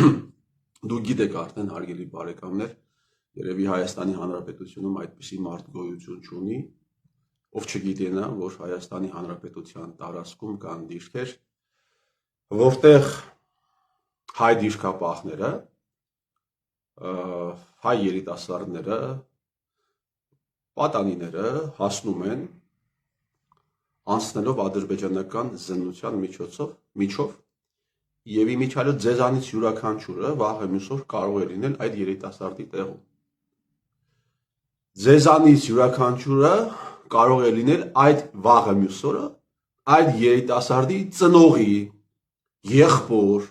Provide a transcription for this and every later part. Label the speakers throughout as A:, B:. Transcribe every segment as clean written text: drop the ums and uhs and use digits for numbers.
A: Դուք գիտեք արդեն հարգելի բարեկամներ, երևի Հայաստանի Հանրապետությունում այդպիսի մարդ գոյություն չունի, ով չգիտենա, որ Հայաստանի Հանրապետության տարածքում կան դիրքեր, որտեղ հայ դիրքապահները, հայ երիտասարդները, պատանիները հասնում են անցնելով ադրբեջանական զննության միջով եւ իմիջիալը ձեզանից յուրաքանչյուրը վաղը մյուսօր կարող է լինել այդ երիտասարդի տեղում։ Ձեզանից յուրաքանչյուրը կարող է լինել այդ վաղը մյուսօրը այդ երիտասարդի ծնողի, եղբոր,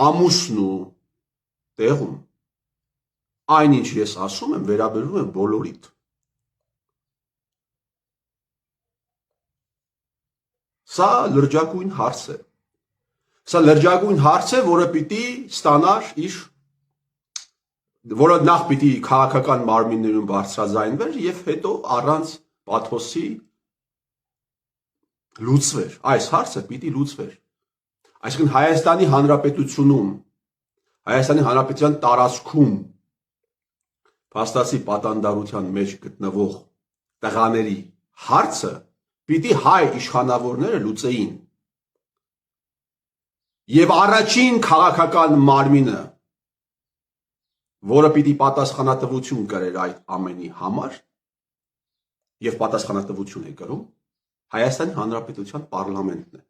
A: ամուսնու տեղում։ Այնինչ ես ասում եմ, վերաբերում եմ բոլորիդ։ Սա լրջագույն հարց է։ Սա լրջագույն հարց է, որը պիտի ստանար որը նախ պիտի քաղաքական մարմիններում բարձրաձայնվեր եւ հետո առանց պաթոսի լուծվեր։ Այս հարցը պիտի լուծվեր։ Այսինքն Հայաստանի Հանրապետությունում, Հայաստանի Հանրապետության տարածքում փաստացի պատանդարության մեջ գտնվող տղաների հարցը պիտի հայ իշխանավորները լուծեին։ Եվ առաջին քաղաքական մարմինը, որը պիտի պատասխանատվություն կրեր այդ ամենի համար, եւ պատասխանատվություն է կրում, Հայաստանի Հանրապետության պարլամենտն է։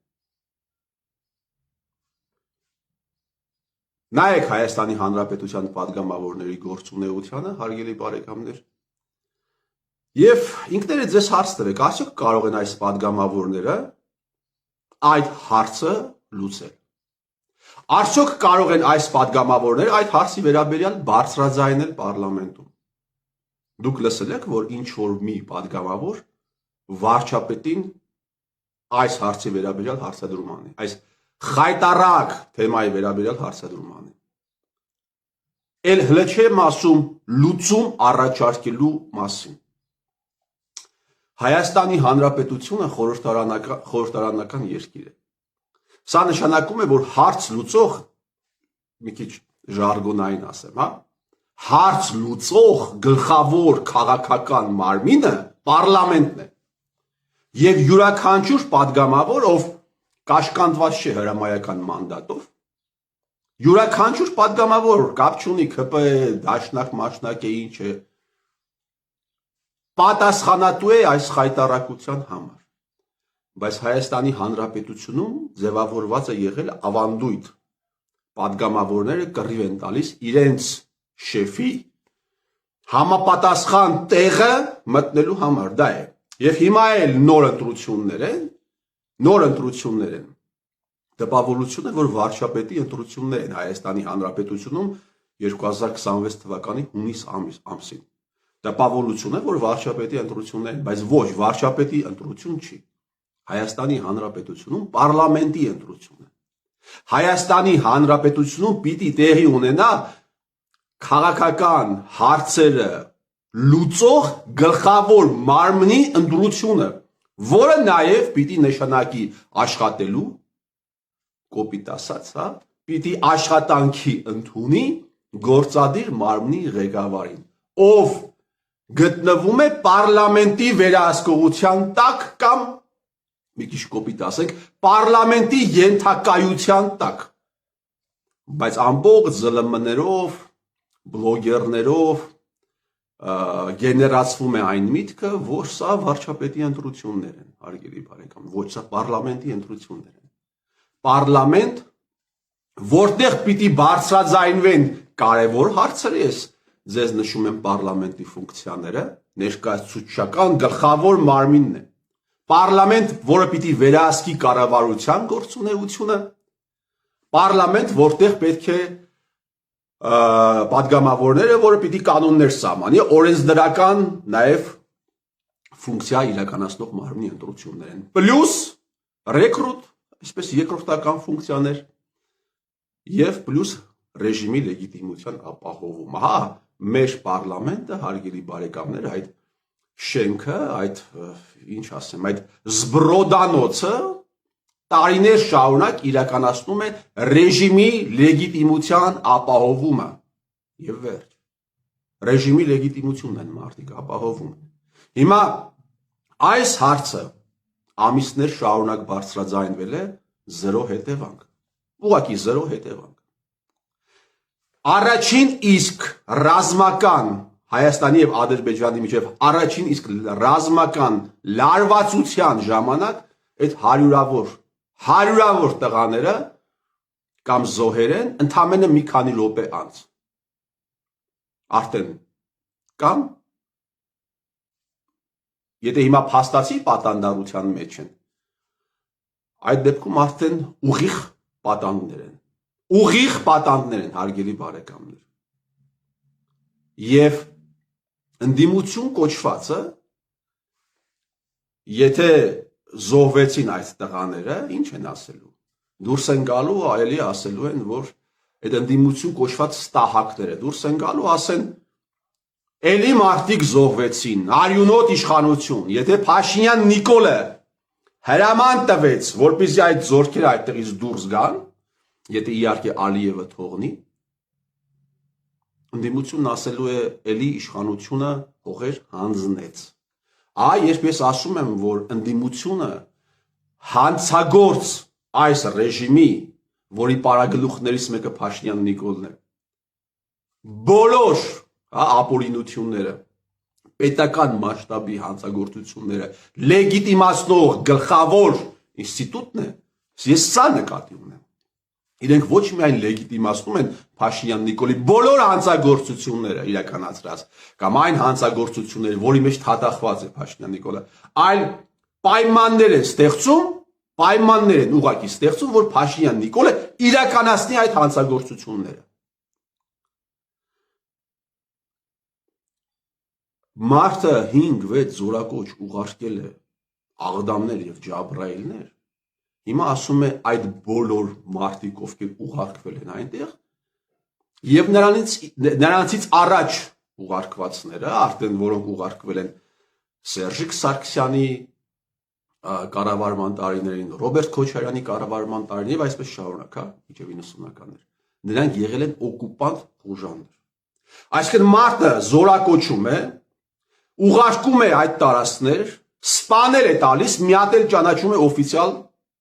A: Նայեք Հայաստանի Հանրապետության պատգամավորների գործունեությանը, հարգելի բարեկամներ, եւ ինքներդ ձեզ հարց տվեք, արդյոք կարող են այս պատգամավորները այդ հարցը լուծել։ Արդյոք կարող են այս պատգամավորները այդ հարցի վերաբերյալ բարձրաձայնել պարլամենտում։ Դուք լսել եք, որ ինչ որ մի պատգամավոր վարչապետին այս հարցի վերաբերյալ հարցադրում անի, այս խայտարակ թեմայի վերաբերյալ հարցադրում անի։ Էլ հլը չեմ ասում լուծում առաջարկելու մասին։ Հայաստանի Հանրապետությունը խորհրդարանական երկիր է։ Սա նշանակում է, որ հարց լուծող, մի քիչ ժարգոնային ասեմ, հարց լուծող գլխավոր քաղաքական մարմինը պարլամենտն է։ Եվ յուրաքանչյուր պատգամավոր, ով կաշկանդված չէ հրամայական մանդատով, յուրաքանչյուր պատգամավոր կապ չունի ԿՊ, դաշնակ, մաշնակ է, ինչ է, պատասխանատու է այս խայտարակության համար։ Բայց Հայաստանի Հանրապետությունում ձևավորված է եղել ավանդույթ։ Պատգամավորները կռիվ են տալիս իրենց շեֆի համապատասխան տեղը մտնելու համար, դա է։ Եվ հիմա էլ նոր ընտրություններ են։ Տպավորություն է, որ վարչապետի ընտրություններ են Հայաստանի Հանրապետությունում 2026 թվականի հունիս ամսին։ Տպավորություն է, որ վարչապետի ընտրություններ են, բայց ոչ, վարչապետի ընտրություն չի։ Հայաստանի Հանրապետությունում պարլամենտի ընտրություն է։ Հայաստանի Հանրապետությունում պիտի տեղի ունենա քաղաքական հարցերը լուծող գլխավոր մարմնի ընտրությունը, որը նաև պիտի նշանակի աշխատելու, կոպիտ ասած, պիտի աշխատանքի ընդունի գործադիր մարմնի ղեկավարին, ով գտնվում է պարլամենտի վերահսկողության տակ կամ մի քիչ կոպիտ ասենք, պարլամենտի ենթակայության տակ, բայց ամբողջ ԶԼՄ-ներով, բլոգերներով գեներացվում է այն միտքը, որ սա վարչապետի ընտրություններ են, հարգելի բարեկամ, ոչ սա պարլամենտի ընտրություններ են։ Պարլամենտ, որտեղ պիտի բարձրաձայնվեն կարևոր հարցերը, ես ձեզ նշում եմ պարլամենտի ֆունկցիաները, ներկայացուցչական գլխավոր մարմինն է։ Պարլամենտ, որը պիտի վերահսկի կառավարության գործունեությունը, պարլամենտ, որտեղ պետք է պատգամավորները, որը պիտի կանոններ սահմանի, օրենսդրական նաև ֆունկցիա իրականացնող մարմնի ընտրություններ են։ Պլյուս ռեկրուտ, այսպես երկրորդական ֆունկցիաներ եւ պլյուս ռեժիմի լեգիտիմության ապահովում։ Հա, մեր պարլամենտը, հարգելի բարեկամներ, այդ շենքը, այդ ինչ ասեմ, այդ զբրոդանոցը տարիներ շարունակ իրականացնում է ռեժիմի լեգիտիմության ապահովումը եւ վերջ ռեժիմի լեգիտիմությունն են մարդիկ ապահովում հիմա այս հարցը ամիսներ շարունակ բարձրաձայնվել է զերո հետևանք ուղղակի զերո հետևանք առաջին իսկ ռազմական Հայաստանի եւ Ադրբեջանի միջև առաջին իսկ ռազմական լարվածության ժամանակ այդ հարյուրավոր տղաները կամ զոհեր են ընդամենը մի քանի րոպե անց արդեն կամ եթե հիմա փաստացի պատանդարության մեջ են այդ դեպքում արդեն ուղիղ պատանդներ են հարգելի բարեկամներ եւ ընդդիմություն կոչվածը եթե զոհվեցին այդ տղաները ինչ են ասելու դուրս են գալու այլի ասելու են որ այդ ընդդիմություն կոչված ստահակները դուրս են գալու ասեն էլի մարդիկ զոհվեցին արյունոտ իշխանություն եթե Փաշինյան Նիկոլը հրաման տվեց որպեսզի այդ զորքերը այդտեղից դուրս գան եթե իհարկե Ալիևը թողնի ընդդիմությունն ասելու է էլի իշխանությունը հողեր հանձնեց երբ ես ասում եմ որ ընդդիմությունը հանցագործ այս ռեժիմի որի պարագլուխներից մեկը Փաշինյան Նիկոլն է բոլոր ապօրինությունները պետական մասշտաբի հանցագործությունները լեգիտիմացնող գլխավոր ինստիտուտն է ես սա նկատի ունեմ իրենք ոչ միայն լեգիտիմացնում են Փաշինյան Նիկոլի բոլոր հանցագործությունները իրականացրած կամ այն հանցագործությունները, որի մեջ թաթախված է Փաշինյան Նիկոլը, այլ պայմաններ են ուղղակի ստեղծում, որ Փաշինյան Նիկոլը իրականացնի այդ հանցագործությունները։ Մարդը 5-6 զորակոչ ուղարկել է Աղդամներ եւ Ջաբրայիլներ Հիմա ասում է այդ բոլոր մարդիկ ովքեր ուղարկվել են այնտեղ եւ նրանցից առաջ ուղարկվածները արդեն որոնք ուղարկվել են Սերժիկ Սարգսյանի կառավարման տարիներին Ռոբերտ Քոչարյանի կառավարման տարիներին եւ այսպես շարունակ մինչեւ 90-ականներ նրանք եղել են օկուպանտ խոժաններ այսինքն մարդը զորակոչում է ուղարկում է այդ տարածքներ սպաներ է տալիս մի հատ էլ ճանաչում է օֆիցիալ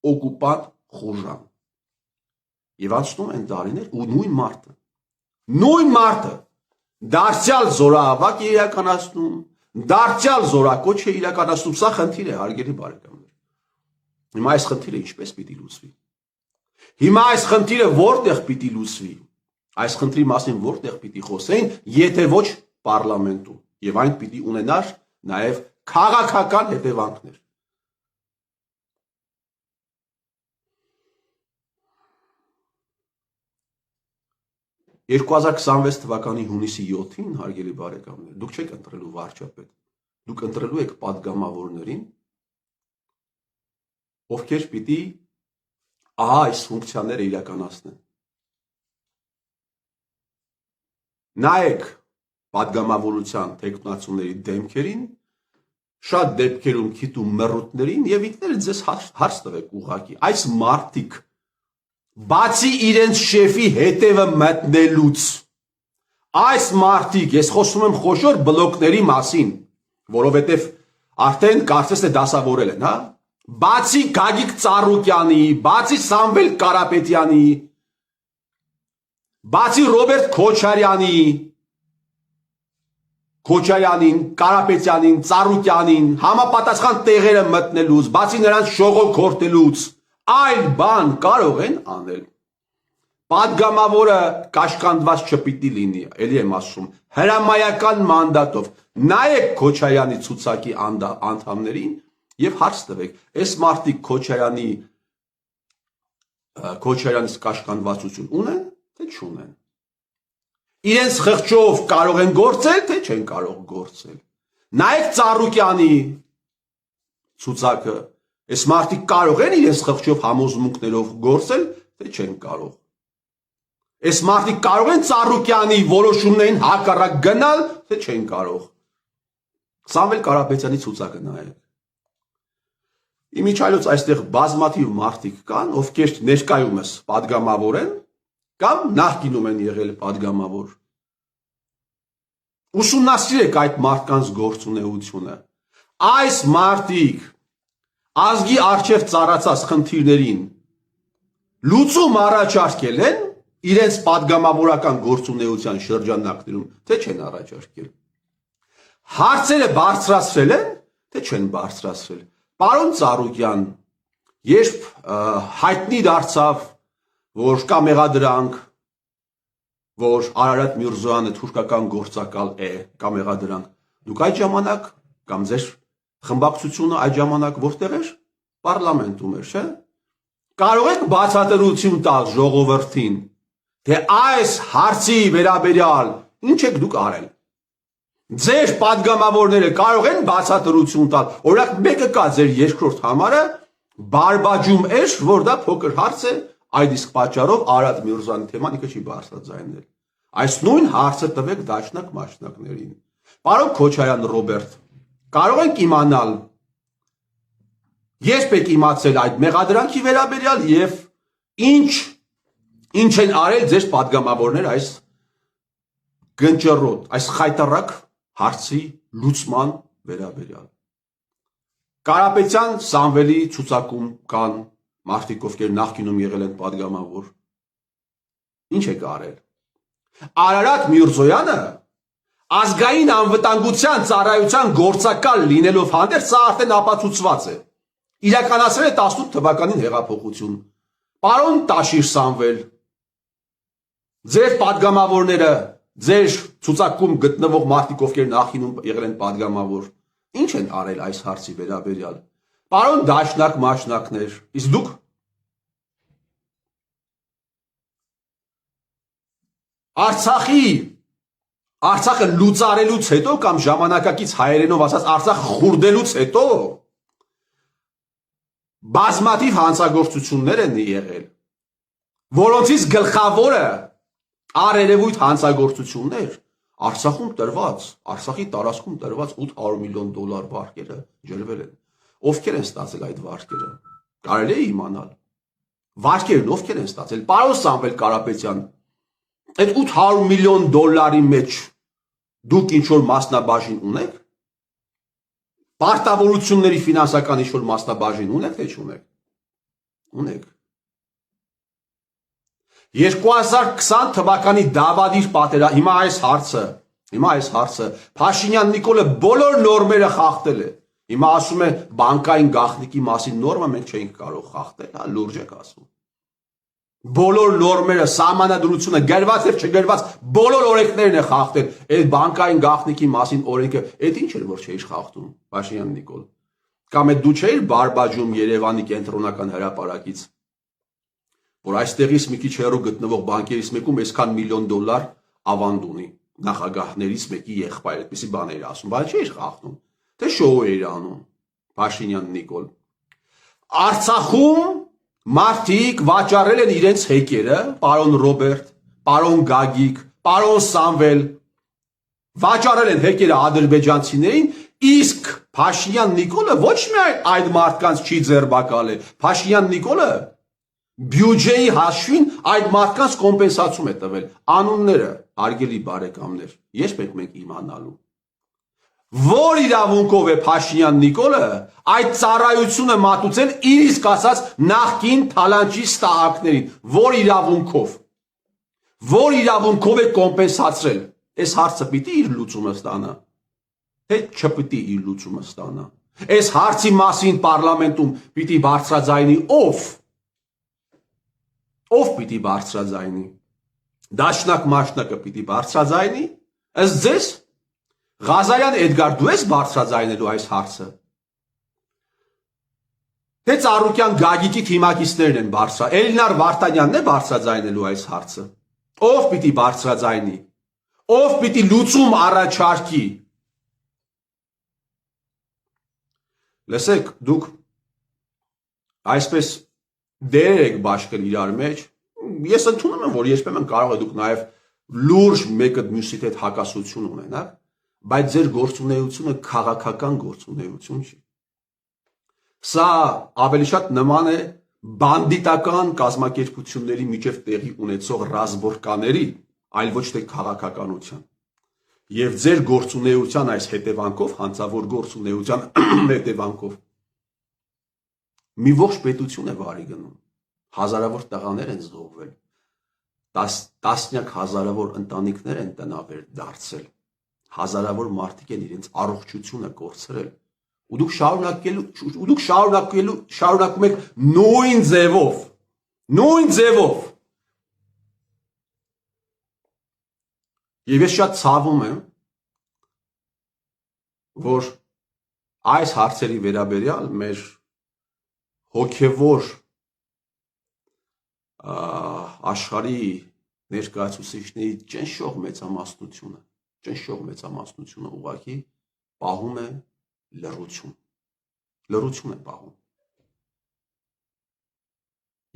A: օկուպանտ խոժան եւ անցնում են տարիներ ու նույն մարդը դարձյալ զորահավաք է իրականացնում դարձյալ զորակոչ է իրականացնում սա խնդիր է հարգելի բարեկամներ հիմա այս խնդիրը ինչպես պիտի լուծվի հիմա այս խնդիրը որտեղ պիտի լուծվի այս խնդրի մասին որտեղ պիտի խոսեին եթե ոչ պարլամենտում եւ այն պիտի ունենար նաեւ քաղաքական հետևանքներ 2026 թվականի հունիսի 7-ին, հարգելի բարեկամներ, դուք չեք ընտրելու վարչապետ, դուք ընտրելու եք պատգամավորներին, ովքեր պիտի այս ֆունկցիաները իրականացնեն։ Նայեք պատգամավորության տեխնացուների դեմքերին, շատ դեպքերում քիթում մռութներին եւ ինքներդ ձեզ հարց տվեք ուղղակի, այս մարդիկ Բացի իրենց շեֆի հետևը մտնելուց այս մարդիկ ես խոսում եմ խոշոր բլոկների մասին որովհետև արդեն կարծես թե դասավորել են բացի Գագիկ Ծառուկյանի բացի Սամվել Կարապետյանի բացի Ռոբերտ Քոչարյանին Կարապետյանին Ծառուկյանին համապատասխան տեղերը մտնելուց բացի նրանց շողոքորտելուց Այլ բան կարող են անել։ Պատգամավորը կաշկանդված չպիտի լինի, էլի եմ ասում, հրամայական մանդատով։ Նայեք Քոչարյանի ցուցակի անդամներին եւ հարց տվեք, այս մարդիկ Քոչարյանից կաշկանդվածություն ունեն, թե չունեն։ Իրենց խղճով կարող են գործել, թե չեն կարող գործել։ Նայեք Ծառուկյանի ցուցակը Այս մարդիկ կարող են իրենց խղճով համոզմունքներով գործել, թե չեն կարող։ Այս մարդիկ կարող են Ծառուկյանի որոշումներին հակառակ գնալ, թե չեն կարող։ Սամվել Կարապետյանի ցուցակը նայեք։ Իմիջիայլոց այստեղ բազմաթիվ մարդիկ կան, ովքեր ներկայումս падգամավոր են կամ նախկինում են եղել падգամավոր։ Ուսումնասիրեք այդ մարդկանց գործունեությունը։ Այս մարդիկ ազգի առջև ծառացած խնդիրներին լուծում առաջարկել են իրենց падգամավորական գործունեության շրջանակներում, թե չեն առաջարկել։ Հարցերը բարձրացրել են, թե չեն բարձրացրել։ Պարոն Ծառուկյան, երբ հայտնի դարձավ, որ կա մեղադրանք, որ Արարատ Միրզոյանը թուրքական գործակալ է, կա մեղադրանք, դուք այդ ժամանակ կամ ձեր խմբակցությունը այդ ժամանակ որտեղ էր? Պարլամենտում էր, չէ՞։ Կարող եք բացատրություն տալ ժողովրդին, թե այս հարցի վերաբերյալ ինչ եք դուք արել։ Ձեր падգամավորները կարող են բացատրություն տալ։ Օրինակ մեկը կա ձեր երկրորդ համարը բարբաջում էր, որ դա փոքր հարց է, այդ իսկ պատճառով Արարատ Միրզոյանի թեման ինքը չի բարձրաձայնել։ Այս նույն հարցը տվեք դաշնակ մաշնակներին։ Պարոն Քոչարյան Ռոբերտ, կարող ենք իմանալ երբ եք իմացել այդ մեղադրանքի վերաբերյալ եւ ինչ են արել ձեր падգամավորները այս գնճռոտ, այս խայտարակ հարցի լուծման վերաբերյալ։ Կարապետյան Սամվելի ցուցակում կան մարդիկ, ովքեր նախկինում եղել են падգամավոր։ Ինչ եք արել։ Արարատ Միրզոյանը ազգային անվտանգության ծառայության գործակալ լինելով հանդերձ սա արդեն ապացուցված է։ Իրականացրել է 18 թվականին հեղափոխություն։ Պարոն Տաշիր Սամվել, ձեր падգամավորները, ձեր ցուցակում գտնվող մարդիկ, ովքեր նախինում եղել են падգամավոր, ինչ են արել այս հարցի վերաբերյալ։ Պարոն դաշնակ մաշնակներ, իսկ դուք Արցախը լուծարելուց հետո կամ ժամանակակից հայերենով ասած Արցախ խուրդելուց հետո բազմաթիվ հանցագործություններ են եղել, որոնցից գլխավորը առերևույթ հանցագործություններ Արցախում տրված, Արցախի տարածքում տրված $800 միլիոն վարկերը ջրվել են։ Ովքեր են ստացել այդ վարկերը։ Կարելի է իմանալ։ Վարկերն ովքեր են ստացել։ Պարոն Սամվել Կարապետյան, այդ $800 միլիոն մեջ դուք ինչ որ մասնաբաժին ունեք։ Պարտավորությունների ֆինանսական ինչ որ մասնաբաժին ունեք, թե չունեք։ Ունեք։ 2020 թվականի դավադիր պատերա, հիմա այս հարցը Փաշինյան Նիկոլը բոլոր նորմերը խախտել է։ Հիմա ասում է բանկային գաղտնիքի մասին նորմը մենք չէինք կարող խախտել, հա, լուրջ եք ասում։ Բոլոր նորմերը, սահմանադրությունը, գրված եւ չգրված բոլոր օրենքներն է խախտել։ Այդ բանկային գաղտնիքի մասին օրենքը, այդ ինչ էր որ չէիր խախտում, Փաշինյան Նիկոլ։ Կամ այդ դու չէիր բարբաջում Երևանի կենտրոնական հրապարակից, որ այստեղից մի քիչ հեռու գտնվող բանկերից մեկում այսքան $1 միլիոն ավանդ ունի, նախագահներից մեկի եղբայր, այդպիսի բաներ ասում, բայց չէիր խախտում, թե շոու էիր անում, Փաշինյան Նիկոլ։ Արցախում մարդիկ վաճառել են իրենց հեկերը, պարոն Ռոբերտ, պարոն Գագիկ, պարոն Սամվել, վաճառել են հեկերը ադրբեջանցիներին, իսկ Փաշինյան Նիկոլը ոչ միայն այդ մարդկանց չի ձերբակալել, Փաշինյան Նիկոլը բյուջեի հաշվին այդ մարդկանց կոմպենսացում է տվել։ Անունները, հարգելի բարեկամներ, երբ եք մենք իմանալու։ Որ իրավունքով է Փաշինյան Նիկոլը այդ ծառայությունը մատուցել իր իսկ ասած նախկին թալանչի ստահակներին, որ իրավունքով է կոմպենսացրել։ Այս հարցը պիտի իր լուծումը ստանա, թե չպիտի իր լուծումը ստանա։ Այս հարցի մասին պարլամենտում պիտի բարձրաձայնի ով պիտի բարձրաձայնի։ Դաշնակ մաշնակը պիտի բարձրաձայնի։ Ըստ ձեզ Ղազարյան Էդգար, դու ես բարձրաձայնելու այս հարցը։ Թե Ծառուկյան Գագիկի թիմակիցներն են Էլինար Վարդանյանն է բարձրաձայնելու այս հարցը։ Ով պիտի բարձրաձայնի։ Ով պիտի լուծում առաջարկի։ Լսեք, դուք այսպես դեր եք բաշխել իրար մեջ, ես ընդունում եմ, որ երբեմն կարող եք դուք նաև լուրջ մեկը մյուսիդ հետ հակասություն ունենաք, բայց ձեր գործունեությունը քաղաքական գործունեություն չի։ Սա ավելի շատ նման է բանդիտական կազմակերպությունների միջև տեղի ունեցող ռազմորկաների, այլ ոչ թե քաղաքականության։ Եվ ձեր գործունեության այս հետևանքով, հանցավոր գործունեության հետևանքով մի ողջ պետություն է վարի գնում։ Հազարավոր տղաներ են զոհվել, տասնյակ հազարավոր ընտանիքներ են տնավեր դարձել, հազարավոր մարդիկ են իրենց առողջությունը կորցրել, ու դուք շարունակում եք նույն ձևով։ Եվ ես շատ ցավում եմ, որ այս հարցերի վերաբերյալ մեր հոգևոր աշխարհի ներկայացուցիչների ճնշող մեծամասնությունը ուղղակի պահում է լռություն է պահում։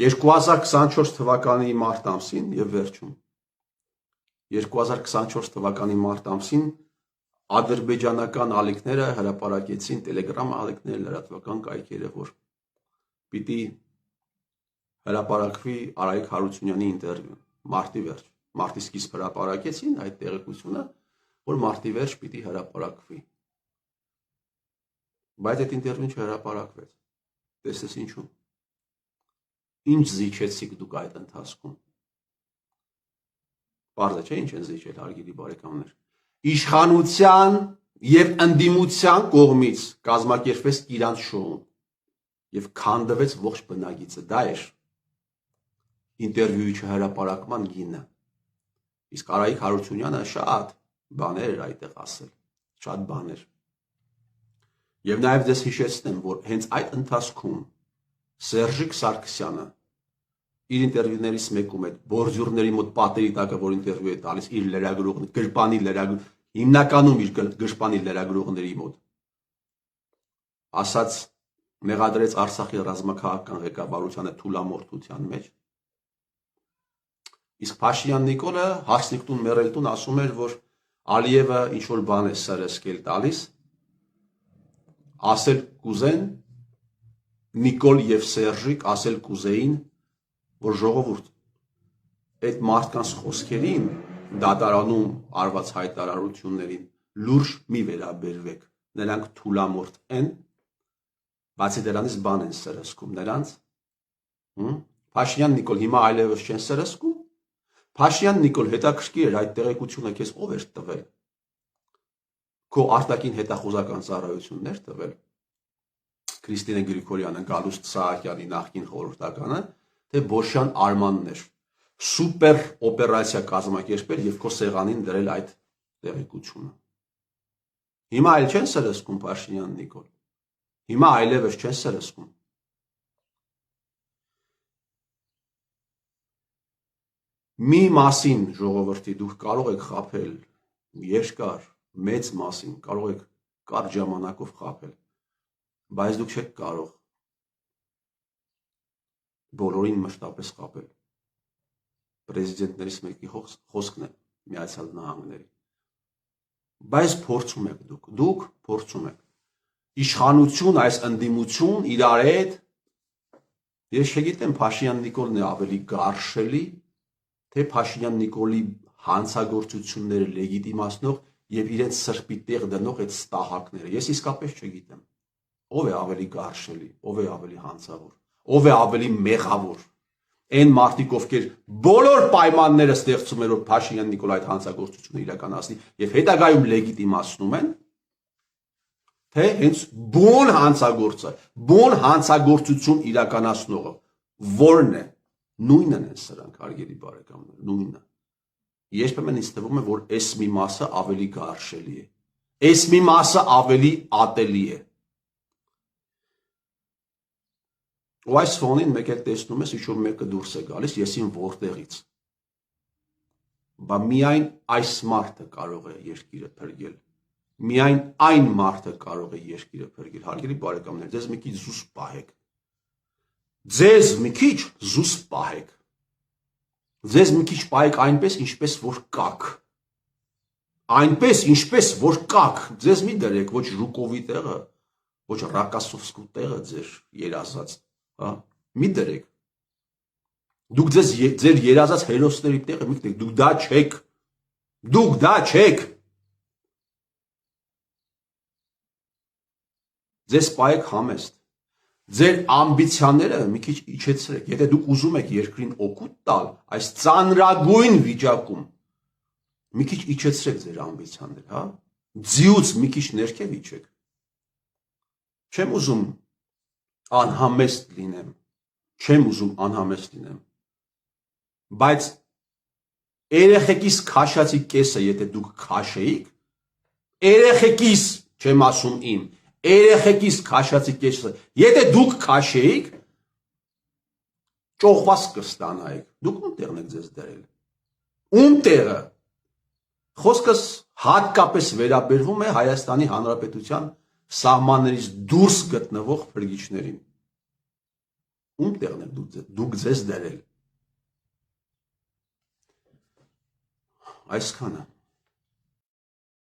A: 2024 թվականի մարտ ամսին եւ վերջում 2024 թվականի մարտ ամսին ադրբեջանական ալիքները հրապարակեցին Telegram ալիքներ լրատվական կայքերը, որ պիտի հրապարակվի Արայիկ Հարությունյանի ինտերվյուն մարտի սկիզբ հրապարակեցին այդ տեղեկությունը, որ մարտի վերջ պիտի հրապարակվի, բայց այդ ինտերվյուն չհրապարակվեց։ Տեսես ինչու։ Ինչ զիջեցիք դուք այդ ընթացքում։ Պարզ է, չէ՞, ինչ են զիջել, հարգելի բարեկամներ։ Իշխանության եւ ընդդիմության կողմից կազմակերպվեց իրանց շոուն եւ քանդվեց ողջ բնագիծը։ Դա էր ինտերվյուի չհրապարակման գինը։ Իսկ Արայիկ Հարությունյանը շատ բաներ էր այդտեղ ասել, շատ բաներ։ Եվ նաեւ դες հիշեցնեմ, որ հենց այդ ընթացքում Սերժիկ Սարգսյանը իր ինտերվյուներից մեկում այդ բորձյուրների մոտ պատերի տակը, որ ինտերվյու է տալիս իր հիմնականում իր գրպանի լրագրողների մոտ, ասաց, մեղադրեց Արցախի ռազմաքաղաքական ղեկավարությանը թուլամորթության մեջ։ Իսկ Փաշինյան Նիկոլը հասնիկտուն մեռելտուն ասում էր, որ Ալիևը ինչ որ բան է սրսկել տալիս, ասել կուզեն Նիկոլ եւ Սերժիկ ասել կուզեին, որ ժողովուրդ այդ մարդկանց խոսքերին դատարանում արված հայտարարություններին լուրջ մի վերաբերվեք, նրանք թուլամորթ են, բացի դրանից բան են սրսկում նրանց։ Փաշինյան Նիկոլ հիմա այլևս չեն սրսկում։ Փաշինյան Նիկոլ, հետաքրքիր էր այդ տեղեկությունը քեզ ով էր տվել։ Քո արտաքին հետախուզական ծառայություններ տվել։ Քրիստինե Գրիգորյանը, Գալուստ Սահակյանի նախկին խորհրդականը, թե Բոշյան Արմանն էր սուպեր օպերացիա կազմակերպել եւ քո սեղանին դրել այդ տեղեկությունը։ Հիմա այլ չեն սրսկում Փաշինյան Նիկոլ։ Հիմա այլևս չեն սրսկում։ Մի մասին ժողովրդի դուք կարող եք խաբել երկար, մեծ մասին, կարող եք կարճ ժամանակով խաբել, բայց դուք չեք կարող բոլորին մշտապես խաբել։ Պրեզիդենտներից մեկի խոսքն է Միացյալ Նահանգների։ Բայց փորձում եք դուք փորձում եք։ Իշխանություն, այս ընդդիմություն իրար հետ, ես չգիտեմ Փաշինյան Նիկոլն է ավելի գարշելի, թե Փաշինյան Նիկոլի հանցագործությունները լեգիտիմացնող եւ իրենց սրբի տեղ դնող այդ ստահակները։ Ես իսկապես չգիտեմ։ Ով է ավելի գարշելի, ով է ավելի հանցավոր, ով է ավելի մեղավոր։ Այն մարդիկ, ովքեր բոլոր պայմանները ստեղծում են, որ Փաշինյան Նիկոլ այդ հանցագործությունը իրականացնի եւ հետագայում լեգիտիմացնում են, թե հենց բուն հանցագործը, բուն հանցագործություն իրականացնողը որն է, նույնն են սրանք, հարգելի բարեկամներ, նույնը։ Երբեմն ինձ թվում է, որ այս մի մասը ավելի գարշելի է, այս մի մասը ավելի ատելի է։ Ու այս ֆոնին մեկ էլ տեսնում ես, ինչ-որ մեկը դուրս է գալիս, եսին որտեղից։ Բա միայն այս մարդը կարող է երկիրը փրկել։ Միայն այն մարդը կարող է երկիրը փրկել։ Հարգելի բարեկամներ, ձեզ մի քիչ զուսպ պահեք։ Ձեզ մի քիչ զուսպ պահեք։ Ձեզ մի քիչ պահեք այնպես, ինչպես որ կաք։ Այնպես, ինչպես որ կաք։ Ձեզ մի դրեք ոչ Ժուկովի տեղը, ոչ Ռակասովսկու տեղը ձեր երազած, հա, մի դրեք։ Դուք ձեր երազած հերոսների տեղը մի դրեք, դուք դա չեք։ Դուք դա չեք։ Ձեզ պայեք համեստ։ Ձեր ամբիցիաները մի քիչ իջեցրեք։ Եթե դուք ուզում եք երկրին օգուտ տալ, այս ծանրագույն վիճակում, մի քիչ իջեցրեք ձեր ամբիցիաները, հա։ Ձիուց մի քիչ ներքև իջեք։ Չեմ ուզում անհամեստ լինեմ։ Չեմ ուզում անհամեստ լինեմ։ Բայց երեխեքիս քաշացի կեսը, եթե դուք քաշեիք, երեխեքիս, չեմ ասում իմ, երեխեքիս քաշացի կեսը, եթե դուք քաշեիք, ճողված կստանայիք։ Դուք ում տեղն եք ձեզ դրել։ Ում տեղը։ Խոսքս հատկապես վերաբերվում է Հայաստանի Հանրապետության սահմաններից դուրս գտնվող փրկիչներին։ Ում տեղն եք դուք ձեզ դրել։ Այսքանը։